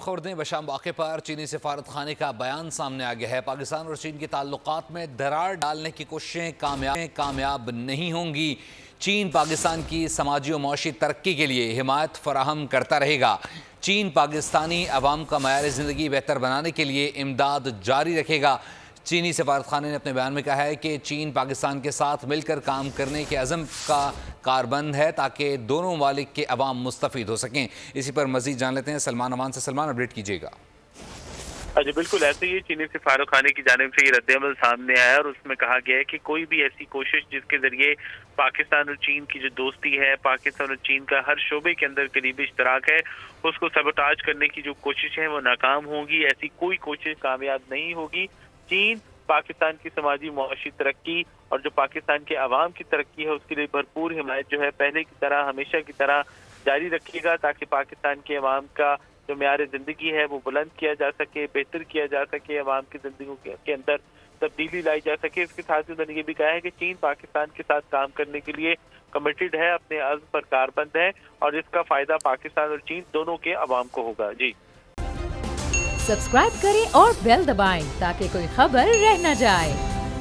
خبریں بشام واقعے پر چینی سفارت خانے کا بیان سامنے آ گیا ہے۔ پاکستان اور چین کے تعلقات میں درار ڈالنے کی کوششیں کامیاب نہیں ہوں گی۔ چین پاکستان کی سماجی و معاشی ترقی کے لیے حمایت فراہم کرتا رہے گا۔ چین پاکستانی عوام کا معیار زندگی بہتر بنانے کے لیے امداد جاری رکھے گا۔ چینی سفارت خانے نے اپنے بیان میں کہا ہے کہ چین پاکستان کے ساتھ مل کر کام کرنے کے عزم کا کاربند ہے تاکہ دونوں ممالک کے عوام مستفید ہو سکیں۔ اسی پر مزید جان لیتے ہیں سلمان امان سے۔ سلمان، اپڈیٹ کیجیے گا۔ جی بالکل ایسے ہی چینی سفارت خانے کی جانب سے یہ رد عمل سامنے آیا اور اس میں کہا گیا ہے کہ کوئی بھی ایسی کوشش جس کے ذریعے پاکستان اور چین کی جو دوستی ہے، پاکستان اور چین کا ہر شعبے کے اندر قریبی اشتراک ہے، اس کو سبوٹاج کرنے کی جو کوشش ہے وہ ناکام ہوگی۔ ایسی کوئی کوشش کامیاب نہیں ہوگی۔ چین پاکستان کی سماجی معاشی ترقی اور جو پاکستان کے عوام کی ترقی ہے اس کے لیے بھرپور حمایت جو ہے پہلے کی طرح ہمیشہ کی طرح جاری رکھے گا تاکہ پاکستان کے عوام کا جو معیار زندگی ہے وہ بلند کیا جا سکے، بہتر کیا جا سکے، عوام کی زندگیوں کے اندر تبدیلی لائی جا سکے۔ اس کے ساتھ انہوں نے یہ بھی کہا ہے کہ چین پاکستان کے ساتھ کام کرنے کے لیے کمیٹڈ ہے، اپنے عزم پر کاربند ہے اور اس کا فائدہ پاکستان اور چین دونوں کے عوام کو ہوگا۔ جی سبسکرائب کریں اور بیل دبائیں تاکہ کوئی خبر رہ نہ جائے۔